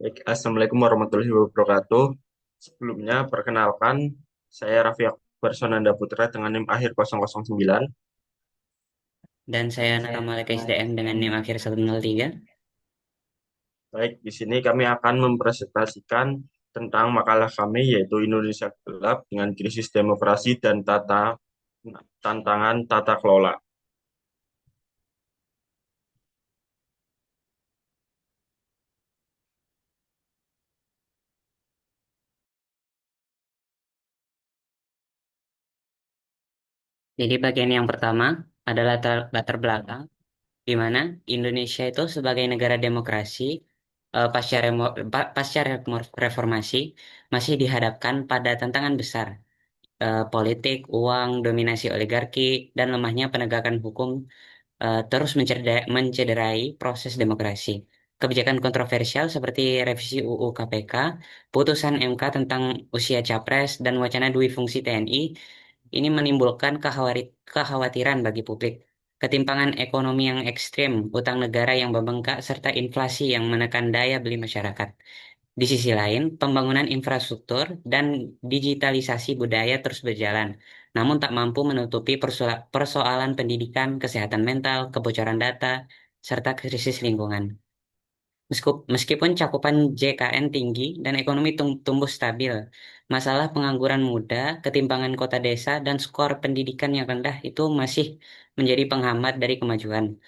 Baik, Assalamualaikum warahmatullahi wabarakatuh. Sebelumnya, perkenalkan, saya Raffi Akbar Sonanda Putra dengan NIM akhir 009. Dan saya Nakamalik SDM dengan NIM akhir 103. Baik, di sini kami akan mempresentasikan tentang makalah kami, yaitu Indonesia Gelap dengan Krisis Demokrasi dan Tantangan Tata Kelola. Jadi bagian yang pertama adalah latar belakang, di mana Indonesia itu sebagai negara demokrasi reformasi masih dihadapkan pada tantangan besar, politik, uang, dominasi oligarki, dan lemahnya penegakan hukum terus mencederai proses demokrasi. Kebijakan kontroversial seperti revisi UU KPK, putusan MK tentang usia capres, dan wacana dui fungsi TNI ini menimbulkan kekhawatiran bagi publik. Ketimpangan ekonomi yang ekstrim, utang negara yang membengkak, serta inflasi yang menekan daya beli masyarakat. Di sisi lain, pembangunan infrastruktur dan digitalisasi budaya terus berjalan, namun tak mampu menutupi persoalan pendidikan, kesehatan mental, kebocoran data, serta krisis lingkungan. Meskipun cakupan JKN tinggi dan ekonomi tumbuh stabil, masalah pengangguran muda, ketimpangan kota desa, dan skor pendidikan yang rendah itu masih menjadi penghambat dari kemajuan.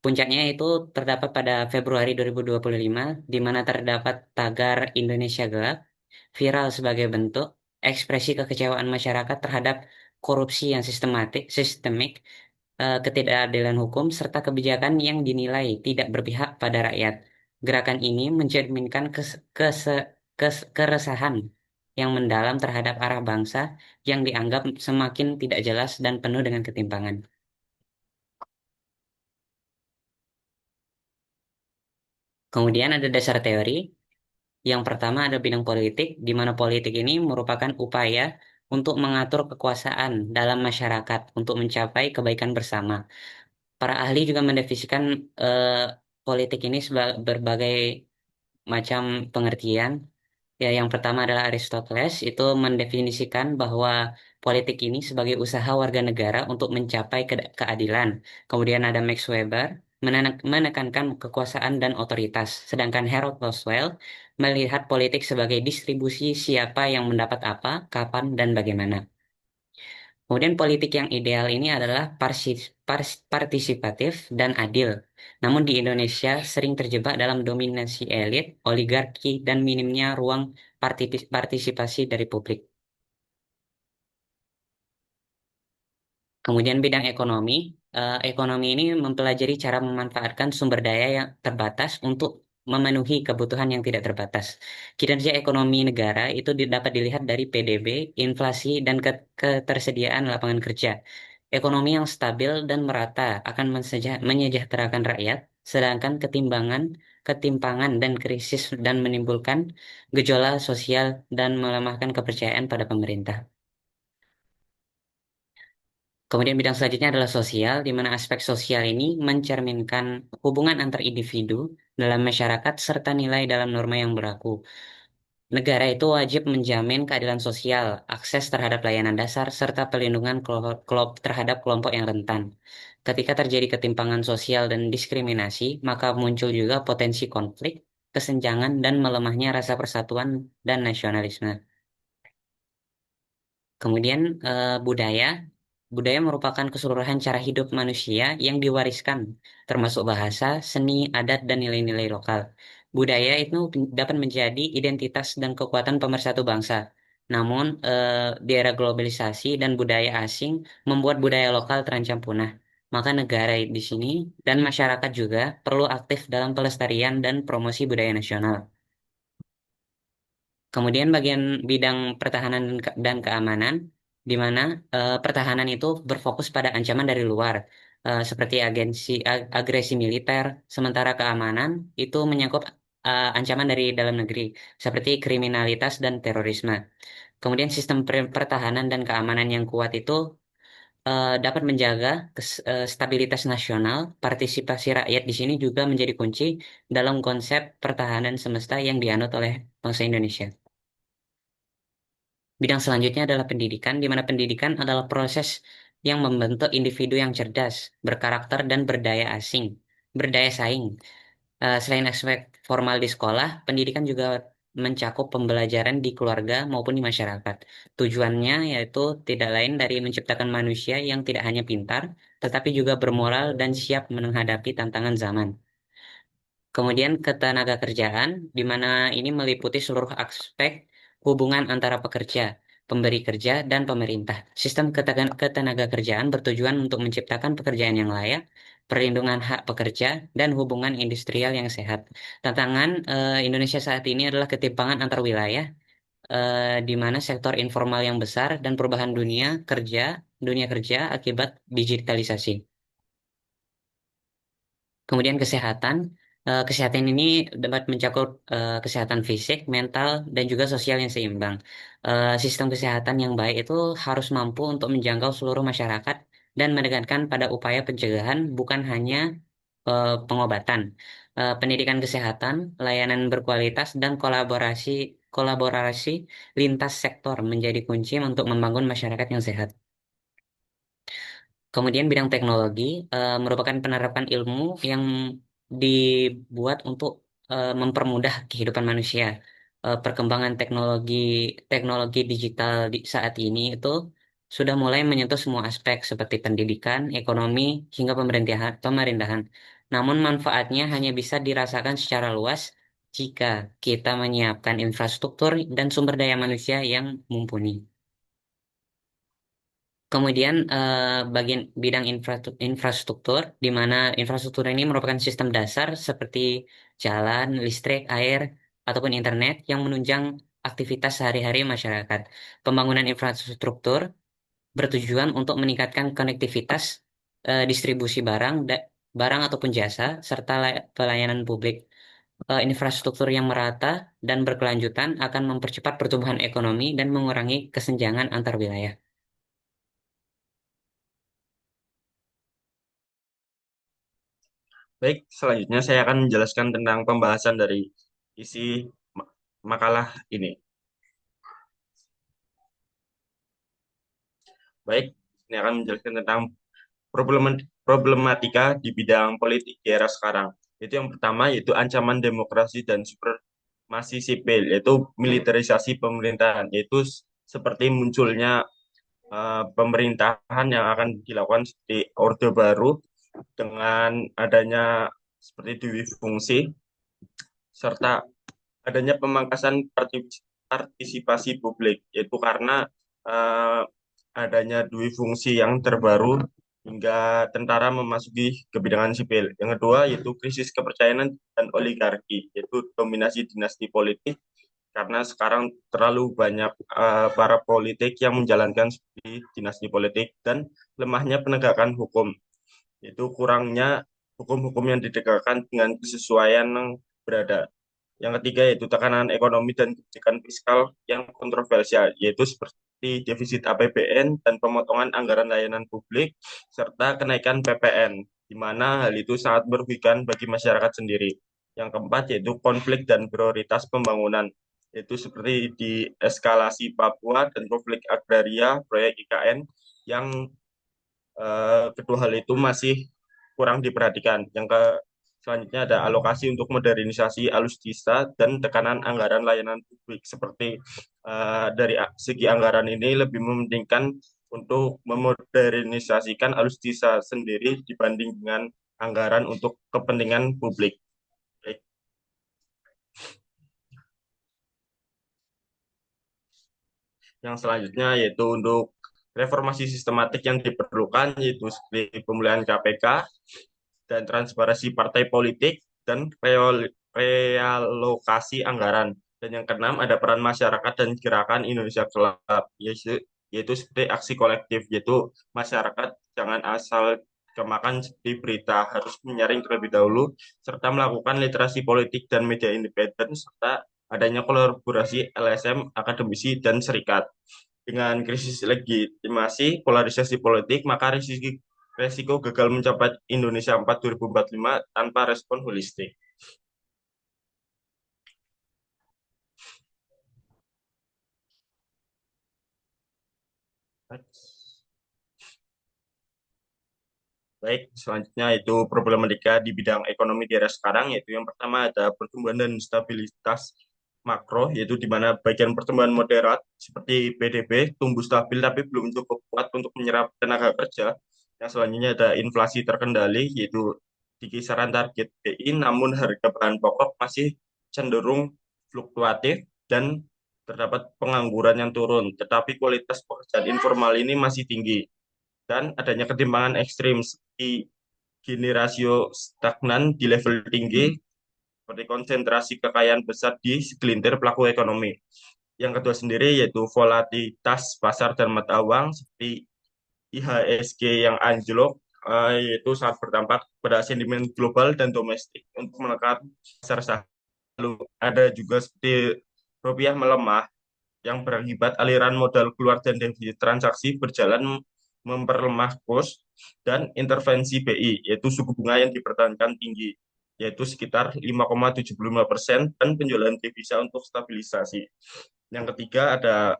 Puncaknya itu terdapat pada Februari 2025, di mana terdapat tagar Indonesia Gelap viral sebagai bentuk ekspresi kekecewaan masyarakat terhadap korupsi yang sistemik, ketidakadilan hukum, serta kebijakan yang dinilai tidak berpihak pada rakyat. Gerakan ini mencerminkan keresahan yang mendalam terhadap arah bangsa yang dianggap semakin tidak jelas dan penuh dengan ketimpangan. Kemudian ada dasar teori. Yang pertama ada bidang politik, di mana politik ini merupakan upaya untuk mengatur kekuasaan dalam masyarakat untuk mencapai kebaikan bersama. Para ahli juga mendefinisikan eh, politik ini sebagai berbagai macam pengertian. Ya, yang pertama adalah Aristoteles, itu mendefinisikan bahwa politik ini sebagai usaha warga negara untuk mencapai keadilan. Kemudian ada Max Weber, menekankan kekuasaan dan otoritas. Sedangkan Harold Roswell melihat politik sebagai distribusi siapa yang mendapat apa, kapan, dan bagaimana. Kemudian politik yang ideal ini adalah partisipatif dan adil. Namun di Indonesia sering terjebak dalam dominasi elit, oligarki, dan minimnya ruang partisipasi dari publik. Kemudian bidang ekonomi, ekonomi ini mempelajari cara memanfaatkan sumber daya yang terbatas untuk memenuhi kebutuhan yang tidak terbatas. Kinerja ekonomi negara itu dapat dilihat dari PDB, inflasi, dan ketersediaan lapangan kerja. Ekonomi yang stabil dan merata akan menyejahterakan rakyat, sedangkan ketimpangan dan krisis dan menimbulkan gejolak sosial dan melemahkan kepercayaan pada pemerintah. Kemudian bidang selanjutnya adalah sosial, di mana aspek sosial ini mencerminkan hubungan antar individu dalam masyarakat serta nilai dalam norma yang berlaku. Negara itu wajib menjamin keadilan sosial, akses terhadap layanan dasar, serta perlindungan terhadap kelompok yang rentan. Ketika terjadi ketimpangan sosial dan diskriminasi, maka muncul juga potensi konflik, kesenjangan, dan melemahnya rasa persatuan dan nasionalisme. Kemudian budaya. Budaya merupakan keseluruhan cara hidup manusia yang diwariskan, termasuk bahasa, seni, adat, dan nilai-nilai lokal. Budaya itu dapat menjadi identitas dan kekuatan pemersatu bangsa. Namun, di era globalisasi dan budaya asing membuat budaya lokal terancam punah. Maka negara di sini dan masyarakat juga perlu aktif dalam pelestarian dan promosi budaya nasional. Kemudian bagian bidang pertahanan dan keamanan, di mana pertahanan itu berfokus pada ancaman dari luar, seperti agresi militer, sementara keamanan itu menyangkut ancaman dari dalam negeri, seperti kriminalitas dan terorisme. Kemudian sistem pertahanan dan keamanan yang kuat itu dapat menjaga stabilitas nasional. Partisipasi rakyat di sini juga menjadi kunci dalam konsep pertahanan semesta yang dianut oleh bangsa Indonesia. Bidang selanjutnya adalah pendidikan, di mana pendidikan adalah proses yang membentuk individu yang cerdas, berkarakter, dan berdaya saing. Selain aspek formal di sekolah, pendidikan juga mencakup pembelajaran di keluarga maupun di masyarakat. Tujuannya yaitu tidak lain dari menciptakan manusia yang tidak hanya pintar, tetapi juga bermoral dan siap menghadapi tantangan zaman. Kemudian ketenaga kerjaan, di mana ini meliputi seluruh aspek hubungan antara pekerja, pemberi kerja, dan pemerintah. Sistem ketenaga kerjaan bertujuan untuk menciptakan pekerjaan yang layak, perlindungan hak pekerja, dan hubungan industrial yang sehat. Tantangan Indonesia saat ini adalah ketimpangan antar wilayah, di mana sektor informal yang besar dan perubahan dunia kerja akibat digitalisasi. Kemudian kesehatan ini dapat mencakup kesehatan fisik, mental, dan juga sosial yang seimbang. Sistem kesehatan yang baik itu harus mampu untuk menjangkau seluruh masyarakat dan menekankan pada upaya pencegahan, bukan hanya pengobatan. Pendidikan kesehatan, layanan berkualitas, dan kolaborasi kolaborasi lintas sektor menjadi kunci untuk membangun masyarakat yang sehat. Kemudian bidang teknologi merupakan penerapan ilmu yang dibuat untuk mempermudah kehidupan manusia. Perkembangan teknologi digital di saat ini itu sudah mulai menyentuh semua aspek seperti pendidikan, ekonomi, hingga pemerintahan. Namun manfaatnya hanya bisa dirasakan secara luas jika kita menyiapkan infrastruktur dan sumber daya manusia yang mumpuni. Kemudian bagian bidang infrastruktur, di mana infrastruktur ini merupakan sistem dasar seperti jalan, listrik, air, ataupun internet yang menunjang aktivitas sehari-hari masyarakat. Pembangunan infrastruktur bertujuan untuk meningkatkan konektivitas, distribusi barang ataupun jasa, serta pelayanan publik. Infrastruktur yang merata dan berkelanjutan akan mempercepat pertumbuhan ekonomi dan mengurangi kesenjangan antar wilayah. Baik, selanjutnya saya akan menjelaskan tentang pembahasan dari isi ma- makalah ini. Baik, ini akan menjelaskan tentang problematika di bidang politik di era sekarang. Itu yang pertama yaitu ancaman demokrasi dan supremasi sipil, yaitu militerisasi pemerintahan, yaitu seperti munculnya pemerintahan yang akan dilakukan seperti Orde Baru dengan adanya seperti dui fungsi serta adanya pemangkasan partisipasi publik, yaitu karena eh, adanya dui fungsi yang terbaru hingga tentara memasuki kebidanan sipil. Yang kedua yaitu krisis kepercayaan dan oligarki, yaitu dominasi dinasti politik karena sekarang terlalu banyak para politik yang menjalankan seperti dinasti politik dan lemahnya penegakan hukum, yaitu kurangnya hukum-hukum yang ditegakkan dengan kesesuaian yang berada. Yang ketiga yaitu tekanan ekonomi dan kebijakan fiskal yang kontroversial, yaitu seperti defisit APBN dan pemotongan anggaran layanan publik, serta kenaikan PPN, di mana hal itu sangat merugikan bagi masyarakat sendiri. Yang keempat yaitu konflik dan prioritas pembangunan, yaitu seperti di eskalasi Papua dan konflik agraria, proyek IKN, yang kedua hal itu masih kurang diperhatikan. Selanjutnya ada alokasi untuk modernisasi alutsista dan tekanan anggaran layanan publik. Seperti dari segi anggaran ini lebih mementingkan untuk memodernisasikan alutsista sendiri dibanding dengan anggaran untuk kepentingan publik. Baik. Yang selanjutnya yaitu untuk reformasi sistematik yang diperlukan, yaitu seperti pemulihan KPK dan transparansi partai politik dan realokasi anggaran. Dan yang keenam ada peran masyarakat dan gerakan Indonesia Gelap, yaitu seperti aksi kolektif, yaitu masyarakat jangan asal kemakan seperti berita, harus menyaring terlebih dahulu, serta melakukan literasi politik dan media independen, serta adanya kolaborasi LSM, akademisi, dan serikat. Dengan krisis legitimasi, polarisasi politik, maka resiko gagal mencapai Indonesia 4 2045 tanpa respon holistik. Baik, selanjutnya itu problematika di bidang ekonomi di era sekarang, yaitu yang pertama ada pertumbuhan dan stabilitas makro, yaitu di mana bagian pertumbuhan moderat seperti PDB tumbuh stabil tapi belum cukup kuat untuk menyerap tenaga kerja. Yang selanjutnya ada inflasi terkendali, yaitu di kisaran target BI, namun harga bahan pokok masih cenderung fluktuatif dan terdapat pengangguran yang turun, tetapi kualitas pekerjaan informal ini masih tinggi dan adanya ketimpangan ekstrim seperti gini rasio stagnan di level tinggi seperti konsentrasi kekayaan besar di segelintir pelaku ekonomi. Yang kedua sendiri yaitu volatilitas pasar dan mata uang seperti IHSG yang anjlok, yaitu sangat berdampak pada sentimen global dan domestik untuk menekan pasar saham. Lalu ada juga seperti rupiah melemah yang berakibat aliran modal keluar dan defisit transaksi berjalan memperlemah kurs dan intervensi BI, yaitu suku bunga yang dipertahankan tinggi, yaitu sekitar 5,75% dan penjualan devisa untuk stabilisasi. Yang ketiga ada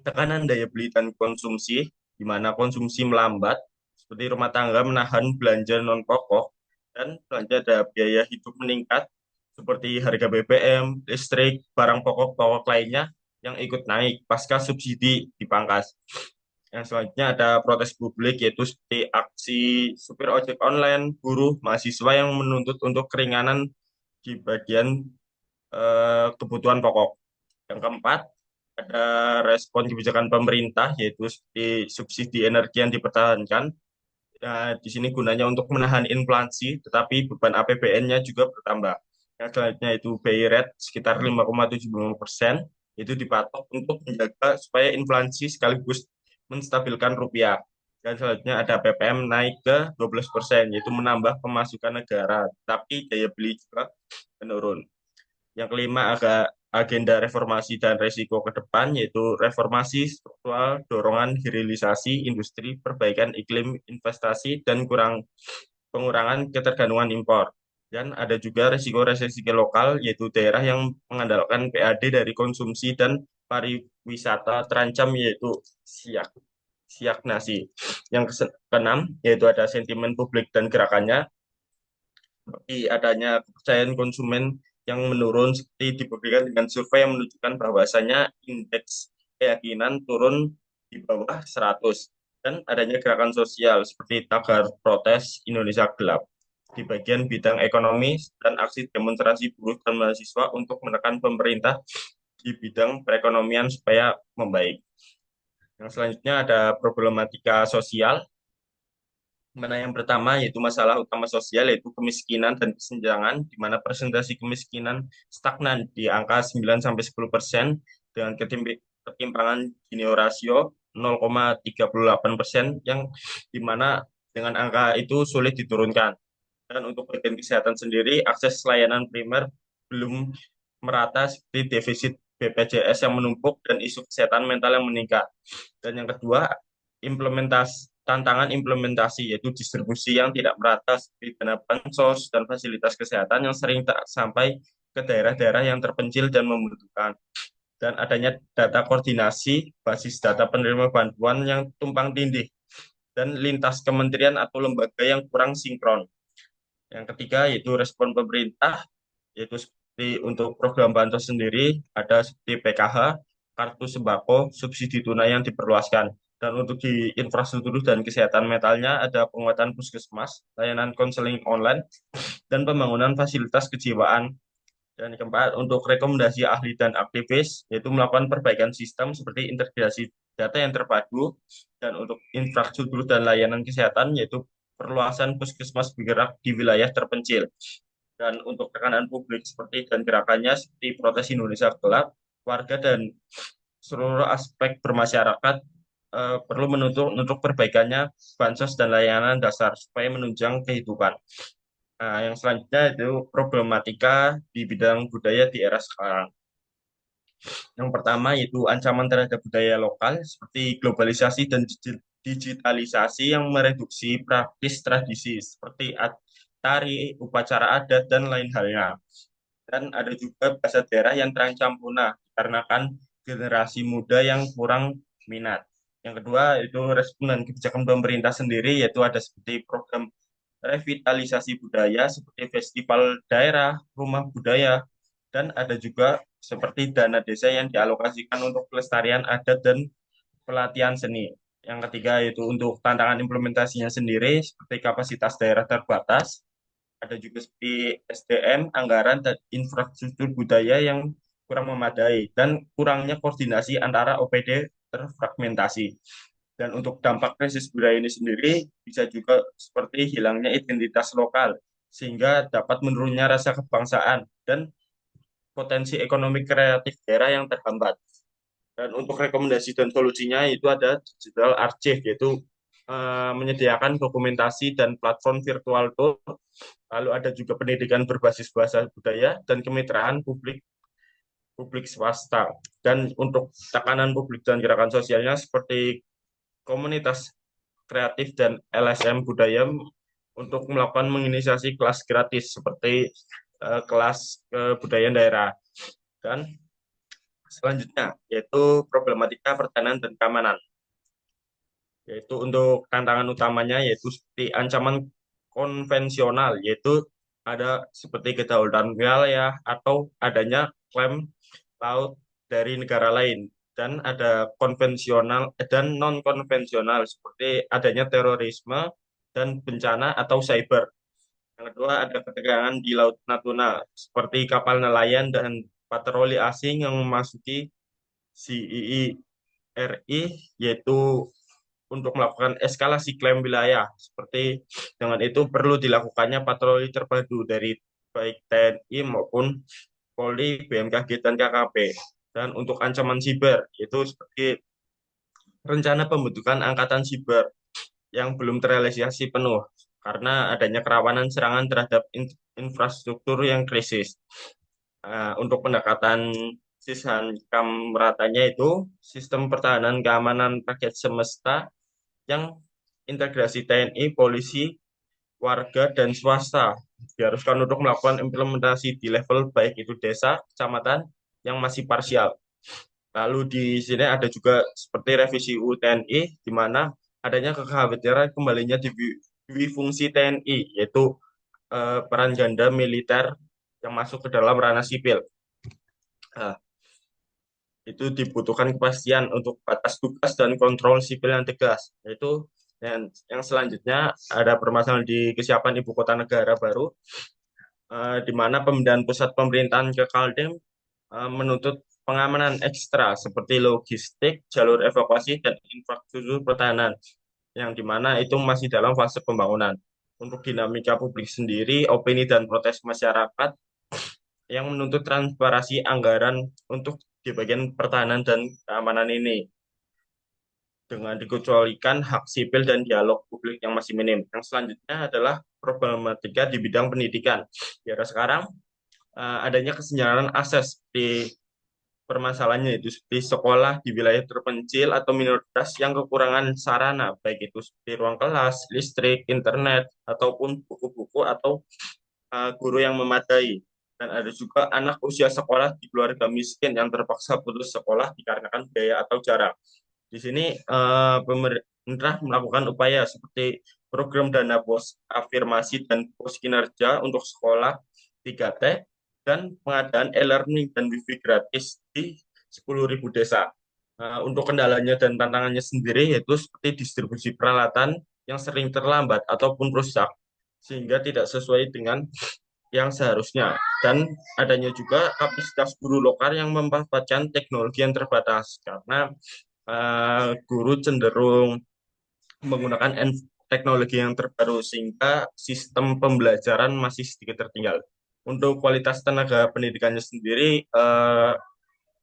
tekanan daya beli dan konsumsi, di mana konsumsi melambat, seperti rumah tangga menahan belanja non-pokok, dan belanja ada biaya hidup meningkat, seperti harga BBM, listrik, barang pokok-pokok lainnya yang ikut naik pasca subsidi dipangkas. Yang selanjutnya ada protes publik, yaitu seperti aksi supir ojek online, buruh, mahasiswa yang menuntut untuk keringanan di bagian kebutuhan pokok. Yang keempat, ada respon kebijakan pemerintah, yaitu seperti subsidi energi yang dipertahankan. Nah, di sini gunanya untuk menahan inflasi, tetapi beban APBN-nya juga bertambah. Yang selanjutnya itu BI rate sekitar 5,75%, itu dipatok untuk menjaga supaya inflasi sekaligus menstabilkan rupiah. Dan selanjutnya ada PPM naik ke 12%, yaitu menambah pemasukan negara, tapi daya beli juga menurun. Yang kelima ada agenda reformasi dan resiko ke depan, yaitu reformasi struktural, dorongan hilirisasi industri, perbaikan iklim investasi, dan pengurangan ketergantungan impor. Dan ada juga resiko resesi lokal, yaitu daerah yang mengandalkan PAD dari konsumsi dan pariwisata terancam, yaitu siak siagnasi. Yang keenam, yaitu ada sentimen publik dan gerakannya, seperti adanya kepercayaan konsumen yang menurun seperti dibuktikan dengan survei yang menunjukkan bahwasanya indeks keyakinan turun di bawah 100 dan adanya gerakan sosial seperti tagar protes Indonesia Gelap di bagian bidang ekonomi dan aksi demonstrasi buruh dan mahasiswa untuk menekan pemerintah di bidang perekonomian supaya membaik. Yang selanjutnya ada problematika sosial, mana yang pertama yaitu masalah utama sosial yaitu kemiskinan dan kesenjangan di mana presentasi kemiskinan stagnan di angka 9 sampai 10% dengan ketimpangan Gini rasio 0,38% yang di mana dengan angka itu sulit diturunkan. Dan untuk bagian kesehatan sendiri akses layanan primer belum merata seperti defisit BPJS yang menumpuk dan isu kesehatan mental yang meningkat. Dan yang kedua, tantangan implementasi yaitu distribusi yang tidak merata seperti dana bansos dan fasilitas kesehatan yang sering tak sampai ke daerah-daerah yang terpencil dan membutuhkan. Dan adanya data koordinasi basis data penerima bantuan yang tumpang tindih dan lintas kementerian atau lembaga yang kurang sinkron. Yang ketiga yaitu respon pemerintah, yaitu seperti untuk program bantuan sendiri ada seperti PKH, kartu sembako, subsidi tunai yang diperluaskan. Dan untuk di infrastruktur dan kesehatan mentalnya ada penguatan puskesmas, layanan konseling online, dan pembangunan fasilitas kejiwaan. Dan yang keempat, untuk rekomendasi ahli dan aktivis, yaitu melakukan perbaikan sistem seperti integrasi data yang terpadu, dan untuk infrastruktur dan layanan kesehatan, yaitu perluasan puskesmas bergerak di wilayah terpencil. Dan untuk tekanan publik seperti dan gerakannya seperti protes Indonesia Gelap, warga dan seluruh aspek bermasyarakat perlu menuntut untuk perbaikannya bansos dan layanan dasar supaya menunjang kehidupan. Nah, yang selanjutnya itu problematika di bidang budaya di era sekarang. Yang pertama yaitu ancaman terhadap budaya lokal seperti globalisasi dan digitalisasi yang mereduksi praktis tradisi seperti tari, upacara adat, dan lain halnya. Dan ada juga bahasa daerah yang terancam punah karena kan generasi muda yang kurang minat. Yang kedua itu respon dan kebijakan pemerintah sendiri yaitu ada seperti program revitalisasi budaya seperti festival daerah, rumah budaya, dan ada juga seperti dana desa yang dialokasikan untuk pelestarian adat dan pelatihan seni. Yang ketiga itu untuk tantangan implementasinya sendiri seperti kapasitas daerah terbatas, ada juga seperti SDM, anggaran, dan infrastruktur budaya yang kurang memadai, dan kurangnya koordinasi antara OPD terfragmentasi. Dan untuk dampak krisis budaya ini sendiri bisa juga seperti hilangnya identitas lokal, sehingga dapat menurunnya rasa kebangsaan dan potensi ekonomi kreatif daerah yang terhambat. Dan untuk rekomendasi dan solusinya itu ada digital archive, yaitu menyediakan dokumentasi dan platform virtual tool. Lalu ada juga pendidikan berbasis bahasa budaya dan kemitraan publik publik swasta. Dan untuk tekanan publik dan gerakan sosialnya seperti komunitas kreatif dan LSM budaya untuk melakukan menginisiasi kelas gratis seperti kelas kebudayaan daerah. Dan selanjutnya yaitu problematika pertahanan dan keamanan. Yaitu untuk tantangan utamanya yaitu seperti ancaman konvensional, yaitu ada seperti kedaulatan wilayah atau adanya klaim laut dari negara lain, dan ada konvensional dan non konvensional seperti adanya terorisme dan bencana atau cyber. Yang kedua ada ketegangan di Laut Natuna seperti kapal nelayan dan patroli asing yang memasuki CII RI, yaitu untuk melakukan eskalasi klaim wilayah. Seperti dengan itu perlu dilakukannya patroli terpadu dari baik TNI maupun Polri, BMKG, dan KKP. Dan untuk ancaman siber, itu seperti rencana pembentukan angkatan siber yang belum terrealisasi penuh karena adanya kerawanan serangan terhadap infrastruktur yang krisis. Untuk pendekatan sistem meratanya itu sistem pertahanan keamanan rakyat semesta yang integrasi TNI, polisi, warga, dan swasta diharuskan untuk melakukan implementasi di level baik itu desa, kecamatan yang masih parsial. Lalu di sini ada juga seperti revisi UU TNI, di mana adanya kekhawatiran kembalinya di fungsi TNI, yaitu peran ganda militer yang masuk ke dalam ranah sipil. Nah, itu dibutuhkan kepastian untuk batas tugas dan kontrol sipil yang tegas. Yaitu yang selanjutnya ada permasalahan di kesiapan ibu kota negara baru, di mana pemindahan pusat pemerintahan ke Kaltim menuntut pengamanan ekstra seperti logistik, jalur evakuasi, dan infrastruktur pertahanan, yang dimana itu masih dalam fase pembangunan. Untuk dinamika publik sendiri, opini dan protes masyarakat yang menuntut transparansi anggaran untuk di bagian pertahanan dan keamanan ini, dengan dikecualikan hak sipil dan dialog publik yang masih minim. Yang selanjutnya adalah problematika di bidang pendidikan. Ya, sekarang adanya kesenjangan akses di permasalahannya itu seperti sekolah di wilayah terpencil atau minoritas yang kekurangan sarana, baik itu seperti ruang kelas, listrik, internet, ataupun buku-buku atau guru yang memadai. Dan ada juga anak usia sekolah di keluarga miskin yang terpaksa putus sekolah dikarenakan biaya atau jarak. Di sini pemerintah melakukan upaya seperti program dana pos afirmasi dan pos kinerja untuk sekolah 3T, dan pengadaan e-learning dan wifi gratis di 10.000 desa. Untuk kendalanya dan tantangannya sendiri yaitu seperti distribusi peralatan yang sering terlambat ataupun rusak sehingga tidak sesuai dengan yang seharusnya, dan adanya juga kapasitas guru lokal yang memanfaatkan teknologi yang terbatas karena guru cenderung menggunakan teknologi yang terbaru sehingga sistem pembelajaran masih sedikit tertinggal. Untuk kualitas tenaga pendidikannya sendiri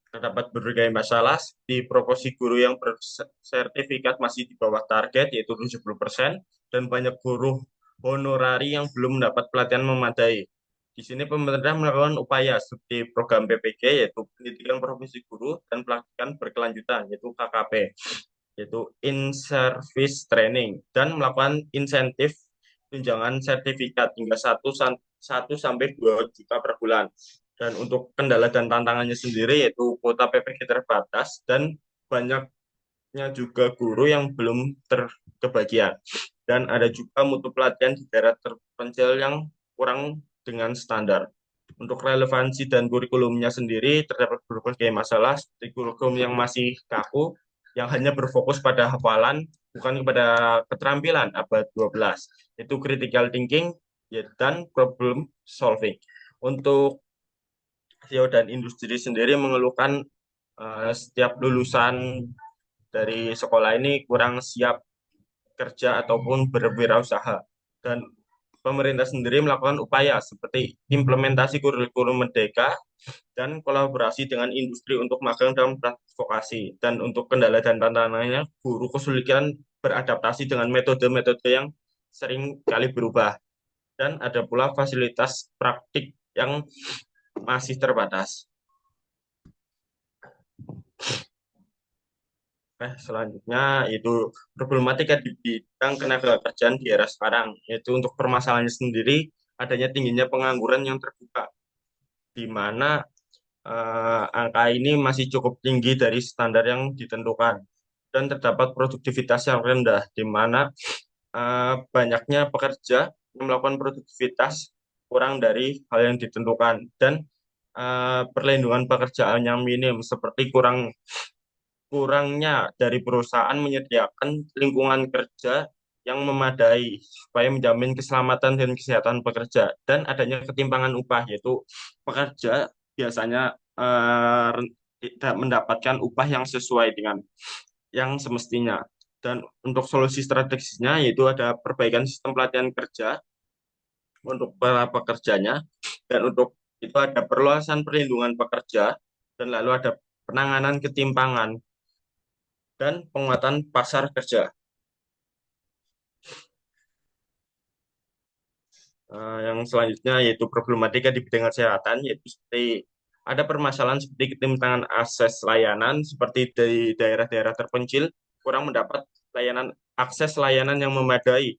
terdapat berbagai masalah di proporsi guru yang bersertifikat masih di bawah target yaitu 70%, dan banyak guru honorari yang belum mendapat pelatihan memadai. Di sini pemerintah melakukan upaya seperti program PPG yaitu pendidikan profesi guru dan pelatihan berkelanjutan yaitu KKP, yaitu in service training, dan melakukan insentif tunjangan sertifikat hingga 1 sampai 2 juta per bulan. Dan untuk kendala dan tantangannya sendiri yaitu kuota PPG terbatas dan banyaknya juga guru yang belum terkebagian. Dan ada juga mutu pelatihan di daerah terpencil yang kurang dengan standar. Untuk relevansi dan kurikulumnya sendiri terdapat berbagai masalah seperti kurikulum yang masih kaku, yang hanya berfokus pada hafalan, bukan kepada keterampilan abad 12, yaitu critical thinking ya, dan problem solving. Untuk CEO dan industri sendiri mengeluhkan setiap lulusan dari sekolah ini kurang siap kerja ataupun berwirausaha. Dan pemerintah sendiri melakukan upaya seperti implementasi kurikulum merdeka dan kolaborasi dengan industri untuk magang dalam praktik vokasi. Dan untuk kendala dan tantangannya, guru kesulitan beradaptasi dengan metode-metode yang sering kali berubah. Dan ada pula fasilitas praktik yang masih terbatas. Selanjutnya itu problematika di bidang tenaga kerjaan di era sekarang, yaitu untuk permasalahannya sendiri adanya tingginya pengangguran yang terbuka, di mana angka ini masih cukup tinggi dari standar yang ditentukan, dan terdapat produktivitas yang rendah, di mana banyaknya pekerja yang melakukan produktivitas kurang dari hal yang ditentukan, dan perlindungan pekerjaan yang minim seperti kurangnya dari perusahaan menyediakan lingkungan kerja yang memadai supaya menjamin keselamatan dan kesehatan pekerja, dan adanya ketimpangan upah yaitu pekerja biasanya tidak mendapatkan upah yang sesuai dengan yang semestinya. Dan untuk solusi strategisnya yaitu ada perbaikan sistem pelatihan kerja untuk para pekerjanya, dan untuk itu ada perluasan perlindungan pekerja, dan lalu ada penanganan ketimpangan dan penguatan pasar kerja. Yang selanjutnya yaitu problematika di bidang kesehatan, yaitu seperti ada permasalahan seperti ketimpangan akses layanan seperti di daerah-daerah terpencil kurang mendapat layanan akses layanan yang memadai,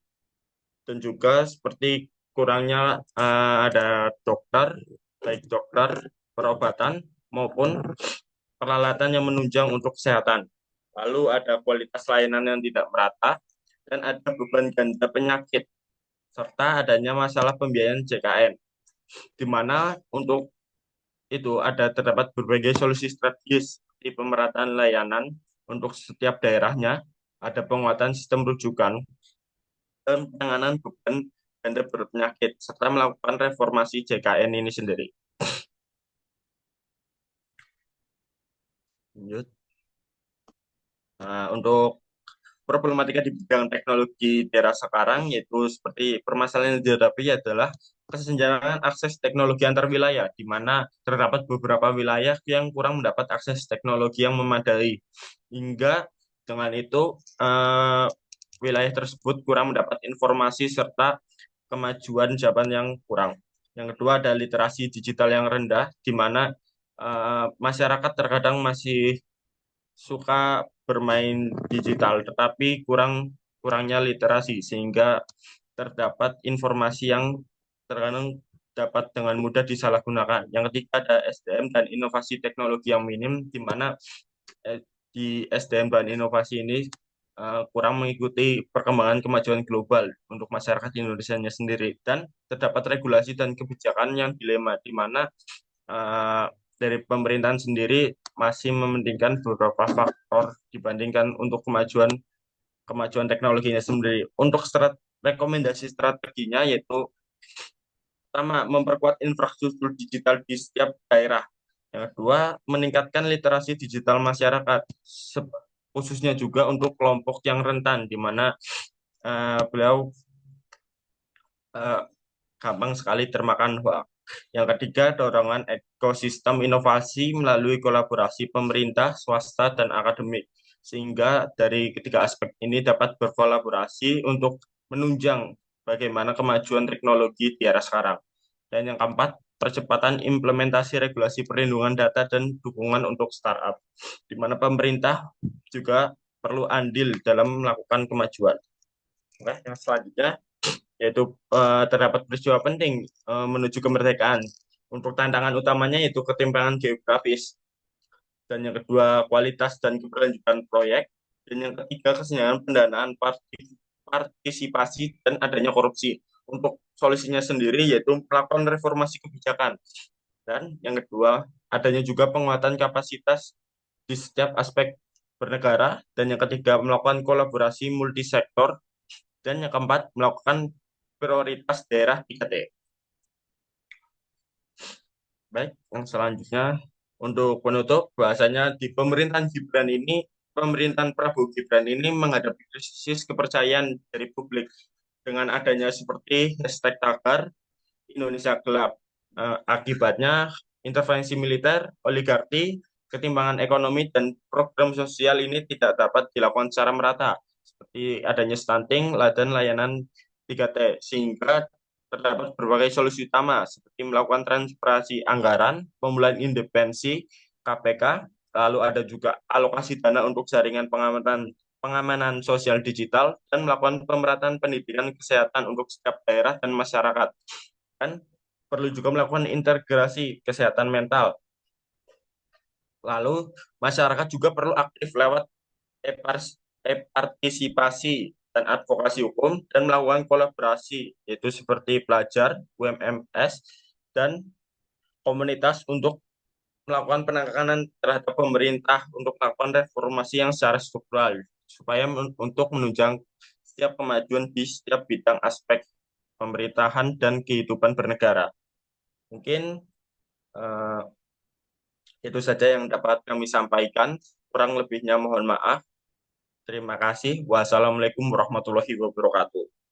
dan juga seperti kurangnya ada dokter, baik dokter perobatan maupun peralatan yang menunjang untuk kesehatan. Lalu ada kualitas layanan yang tidak merata, dan ada beban ganda penyakit, serta adanya masalah pembiayaan JKN, di mana untuk itu ada terdapat berbagai solusi strategis di pemerataan layanan untuk setiap daerahnya, ada penguatan sistem rujukan, dan penanganan beban ganda berpenyakit, serta melakukan reformasi JKN ini sendiri. Lanjut. Untuk problematika di bidang teknologi di era sekarang yaitu seperti permasalahan yang dihadapi adalah kesenjangan akses teknologi antar wilayah, di mana terdapat beberapa wilayah yang kurang mendapat akses teknologi yang memadai, hingga dengan itu wilayah tersebut kurang mendapat informasi serta kemajuan zaman yang kurang. Yang kedua ada literasi digital yang rendah, di mana masyarakat terkadang masih suka bermain digital, tetapi kurangnya literasi sehingga terdapat informasi yang terkadang dapat dengan mudah disalahgunakan. Yang ketiga ada SDM dan inovasi teknologi yang minim, di mana di SDM dan inovasi ini kurang mengikuti perkembangan kemajuan global untuk masyarakat Indonesia sendiri, dan terdapat regulasi dan kebijakan yang dilema, di mana eh, dari pemerintahan sendiri masih mementingkan beberapa faktor dibandingkan untuk kemajuan kemajuan teknologinya sendiri. Untuk rekomendasi strateginya yaitu pertama, memperkuat infrastruktur digital di setiap daerah. Yang kedua, meningkatkan literasi digital masyarakat, khususnya juga untuk kelompok yang rentan, di mana beliau eh, gampang sekali termakan hoax. Yang ketiga, dorongan ekosistem inovasi melalui kolaborasi pemerintah, swasta, dan akademik. Sehingga dari ketiga aspek ini dapat berkolaborasi untuk menunjang bagaimana kemajuan teknologi di era sekarang. Dan yang keempat, percepatan implementasi regulasi perlindungan data dan dukungan untuk startup, di mana pemerintah juga perlu andil dalam melakukan kemajuan. Oke, yang selanjutnya yaitu terdapat peristiwa penting menuju kemerdekaan. Untuk tantangan utamanya yaitu ketimpangan geografis, dan yang kedua kualitas dan keberlanjutan proyek, dan yang ketiga kesenjangan pendanaan partisipasi dan adanya korupsi. Untuk solusinya sendiri yaitu melakukan reformasi kebijakan, dan yang kedua adanya juga penguatan kapasitas di setiap aspek bernegara, dan yang ketiga melakukan kolaborasi multisektor, dan yang keempat melakukan prioritas daerah 3T. Baik, yang selanjutnya untuk penutup, bahasanya di pemerintahan Gibran ini, pemerintahan Prabowo Gibran ini menghadapi krisis kepercayaan dari publik dengan adanya seperti hashtag tagar Indonesia Gelap. Akibatnya intervensi militer, oligarki, ketimpangan ekonomi, dan program sosial ini tidak dapat dilakukan secara merata, seperti adanya stunting dan layanan 3T, sehingga terdapat berbagai solusi utama, seperti melakukan transparansi anggaran, pemulihan independensi KPK, lalu ada juga alokasi dana untuk jaringan pengamanan sosial digital, dan melakukan pemerataan pendidikan kesehatan untuk setiap daerah dan masyarakat. Dan perlu juga melakukan integrasi kesehatan mental. Lalu masyarakat juga perlu aktif lewat partisipasi dan advokasi hukum, dan melakukan kolaborasi, yaitu seperti pelajar, UMMS, dan komunitas untuk melakukan penekanan terhadap pemerintah untuk melakukan reformasi yang secara struktural, supaya untuk menunjang setiap kemajuan di setiap bidang aspek pemerintahan dan kehidupan bernegara. Mungkin eh, itu saja yang dapat kami sampaikan. Kurang lebihnya mohon maaf. Terima kasih. Wassalamualaikum warahmatullahi wabarakatuh.